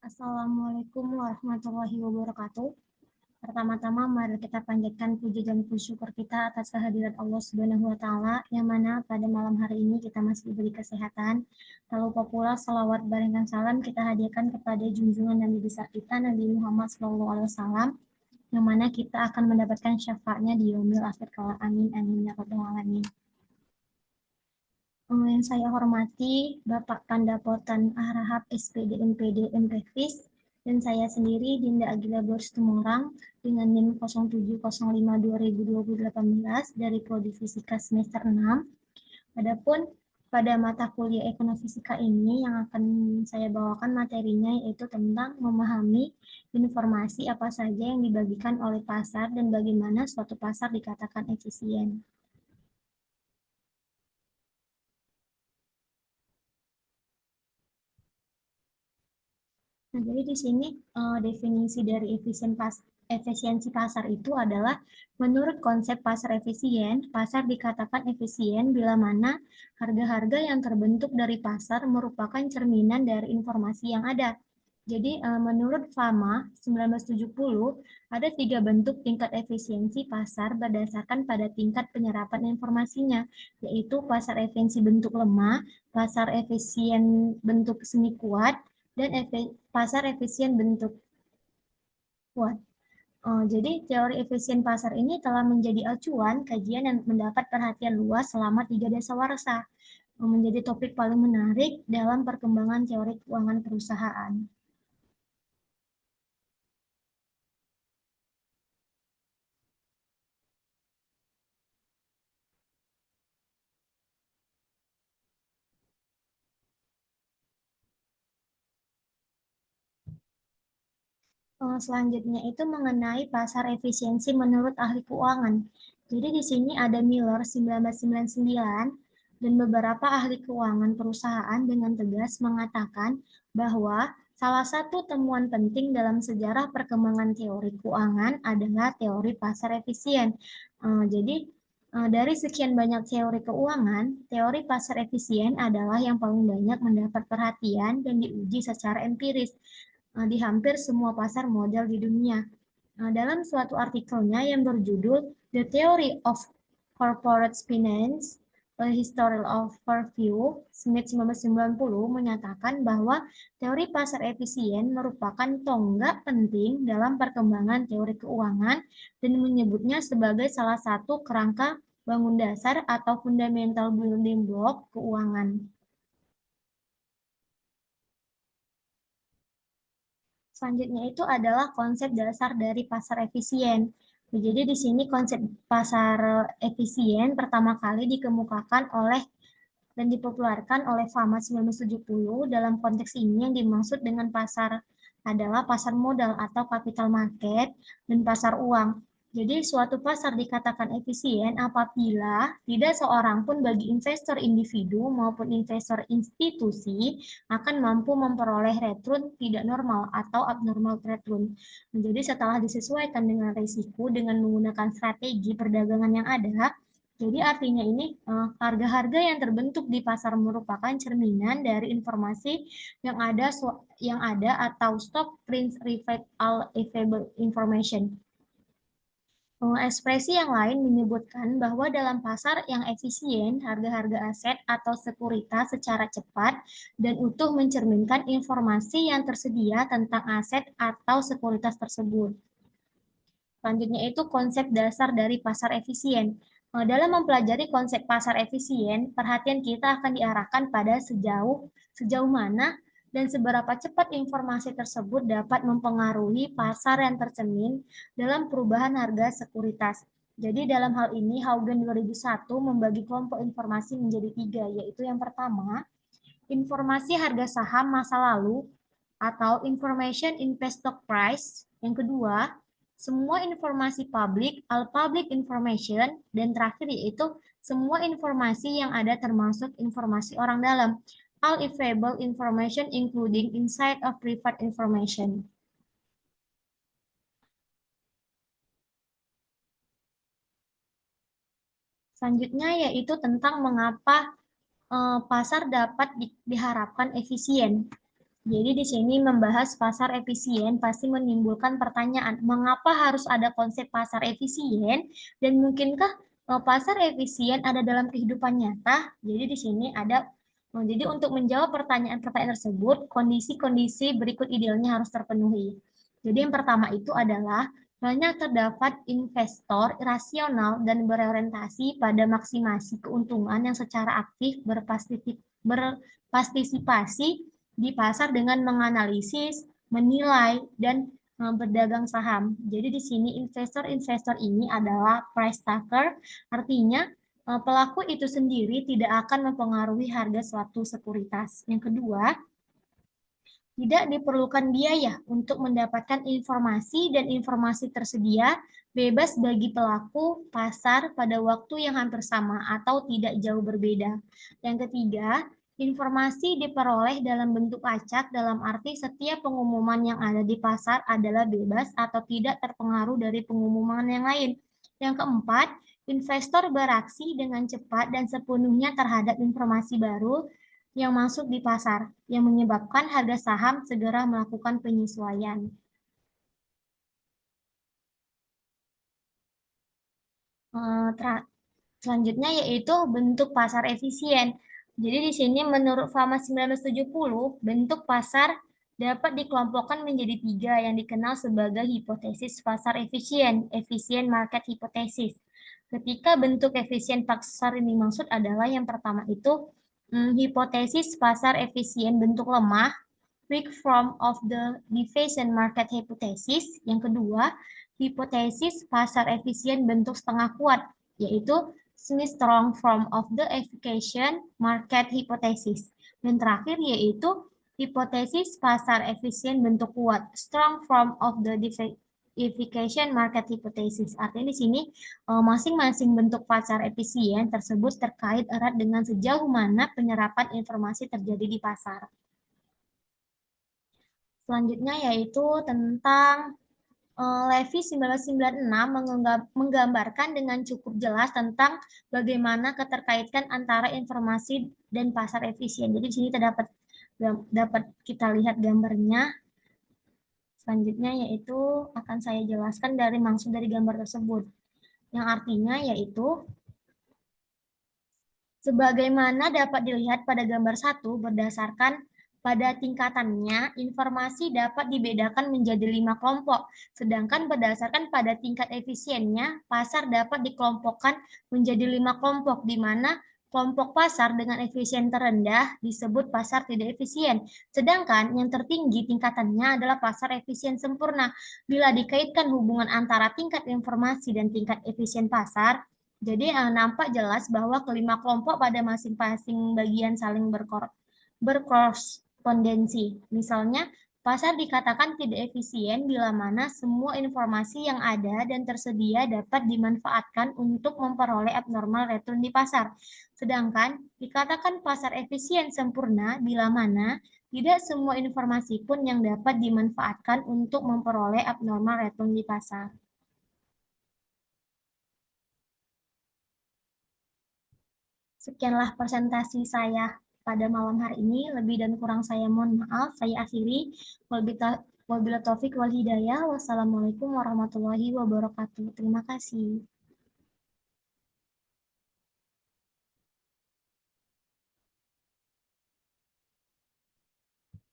Assalamualaikum warahmatullahi wabarakatuh. Pertama-tama mari kita panjatkan puji dan syukur kita atas kehadiran Allah Subhanahu wa taala yang mana pada malam hari ini kita masih diberi kesehatan. Tak lupa pula salawat dan salam kita hadiahkan kepada junjungan Nabi besar kita Nabi Muhammad SAW yang mana kita akan mendapatkan syafaatnya di yaumil akhir kelak. Amin amin ya rabbal alamin. Yang saya hormati Bapak Pandapotan Harahap SPD MPD MPFIS dan saya sendiri Dinda Agila Bors Tumorang dengan NIM 0705-2018 dari Prodi Fisika semester 6. Adapun pada mata kuliah Ekonomisika ini yang akan saya bawakan materinya yaitu tentang memahami informasi apa saja yang dibagikan oleh pasar dan bagaimana suatu pasar dikatakan efisien. Nah, jadi di sini definisi dari efisiensi pasar itu adalah menurut konsep pasar efisien, pasar dikatakan efisien bila mana harga-harga yang terbentuk dari pasar merupakan cerminan dari informasi yang ada. Jadi menurut Fama 1970 ada 3 bentuk tingkat efisiensi pasar berdasarkan pada tingkat penyerapan informasinya, yaitu pasar efisiensi bentuk lemah, pasar efisien bentuk semi kuat, dan pasar efisien bentuk kuat. Jadi teori efisien pasar ini telah menjadi acuan kajian yang mendapat perhatian luas selama 3 dasawarsa, menjadi topik paling menarik dalam perkembangan teori keuangan perusahaan. Selanjutnya itu mengenai pasar efisiensi menurut ahli keuangan. Jadi di sini ada Miller 1999 dan beberapa ahli keuangan perusahaan dengan tegas mengatakan bahwa salah satu temuan penting dalam sejarah perkembangan teori keuangan adalah teori pasar efisien. Jadi dari sekian banyak teori keuangan, teori pasar efisien adalah yang paling banyak mendapat perhatian dan diuji secara empiris di hampir semua pasar modal di dunia. Dalam suatu artikelnya yang berjudul The Theory of Corporate Finance, A Historical Overview, Smith 1990 menyatakan bahwa teori pasar efisien merupakan tonggak penting dalam perkembangan teori keuangan dan menyebutnya sebagai salah satu kerangka bangun dasar atau fundamental building block keuangan. Selanjutnya itu adalah konsep dasar dari pasar efisien. Jadi di sini konsep pasar efisien pertama kali dikemukakan oleh dan dipopulerkan oleh Fama 1970. Dalam konteks ini yang dimaksud dengan pasar adalah pasar modal atau capital market dan pasar uang. Jadi suatu pasar dikatakan efisien apabila tidak seorang pun bagi investor individu maupun investor institusi akan mampu memperoleh return tidak normal atau abnormal return. Jadi setelah disesuaikan dengan risiko dengan menggunakan strategi perdagangan yang ada, jadi artinya ini harga-harga yang terbentuk di pasar merupakan cerminan dari informasi yang ada atau stock prince reflect all available information. Ekspresi yang lain menyebutkan bahwa dalam pasar yang efisien, harga-harga aset atau sekuritas secara cepat dan utuh mencerminkan informasi yang tersedia tentang aset atau sekuritas tersebut. Selanjutnya itu konsep dasar dari pasar efisien. Dalam mempelajari konsep pasar efisien, perhatian kita akan diarahkan pada sejauh mana dan seberapa cepat informasi tersebut dapat mempengaruhi pasar yang tercermin dalam perubahan harga sekuritas. Jadi dalam hal ini Haugen 2001 membagi kelompok informasi menjadi 3, yaitu yang pertama, informasi harga saham masa lalu atau information in past stock price. Yang kedua, semua informasi publik, all public information, dan terakhir yaitu semua informasi yang ada termasuk informasi orang dalam, all available information including inside of private information. Selanjutnya yaitu tentang mengapa pasar dapat diharapkan efisien. Jadi di sini membahas pasar efisien pasti menimbulkan pertanyaan, mengapa harus ada konsep pasar efisien dan mungkinkah pasar efisien ada dalam kehidupan nyata? Jadi di sini ada jadi untuk menjawab pertanyaan-pertanyaan tersebut, kondisi-kondisi berikut idealnya harus terpenuhi. Jadi yang pertama itu adalah banyak terdapat investor rasional dan berorientasi pada maksimasi keuntungan yang secara aktif berpartisipasi di pasar dengan menganalisis, menilai, dan berdagang saham. Jadi di sini investor-investor ini adalah price taker, artinya pelaku itu sendiri tidak akan mempengaruhi harga suatu sekuritas. Yang kedua, tidak diperlukan biaya untuk mendapatkan informasi dan informasi tersedia bebas bagi pelaku pasar pada waktu yang hampir sama atau tidak jauh berbeda. Yang ketiga, informasi diperoleh dalam bentuk acak dalam arti setiap pengumuman yang ada di pasar adalah bebas atau tidak terpengaruh dari pengumuman yang lain. Yang keempat, investor beraksi dengan cepat dan sepenuhnya terhadap informasi baru yang masuk di pasar, yang menyebabkan harga saham segera melakukan penyesuaian. Selanjutnya yaitu bentuk pasar efisien. Jadi di sini menurut FAMA 1970, bentuk pasar dapat dikelompokkan menjadi tiga yang dikenal sebagai hipotesis pasar efisien, efisien market hypothesis. Ketika bentuk efisien pasar ini maksud adalah yang pertama itu hipotesis pasar efisien bentuk lemah, weak form of the deviation market hypothesis. Yang kedua, hipotesis pasar efisien bentuk setengah kuat, yaitu semi-strong form of the efficient market hypothesis. Dan terakhir yaitu hipotesis pasar efisien bentuk kuat, strong form of the efficient market hypothesis. Artinya di sini masing-masing bentuk pasar efisien tersebut terkait erat dengan sejauh mana penyerapan informasi terjadi di pasar. Selanjutnya yaitu tentang Levy 1996 menggambarkan dengan cukup jelas tentang bagaimana keterkaitan antara informasi dan pasar efisien. Jadi di sini dapat kita lihat gambarnya. Selanjutnya yaitu akan saya jelaskan dari maksud dari gambar tersebut. Yang artinya yaitu sebagaimana dapat dilihat pada gambar 1 berdasarkan pada tingkatannya, informasi dapat dibedakan menjadi 5 kelompok, sedangkan berdasarkan pada tingkat efisiennya, pasar dapat dikelompokkan menjadi 5 kelompok, di mana kelompok pasar dengan efisien terendah disebut pasar tidak efisien, sedangkan yang tertinggi tingkatannya adalah pasar efisien sempurna. Bila dikaitkan hubungan antara tingkat informasi dan tingkat efisien pasar, jadi nampak jelas bahwa kelima kelompok pada masing-masing bagian saling berkorespondensi. Misalnya, pasar dikatakan tidak efisien bila mana semua informasi yang ada dan tersedia dapat dimanfaatkan untuk memperoleh abnormal return di pasar. Sedangkan dikatakan pasar efisien sempurna bila mana tidak semua informasi pun yang dapat dimanfaatkan untuk memperoleh abnormal return di pasar. Sekianlah presentasi saya pada malam hari ini. Lebih dan kurang saya mohon maaf. Saya akhiri. Wabillahi taufik wal hidayah. Wassalamualaikum warahmatullahi wabarakatuh. Terima kasih.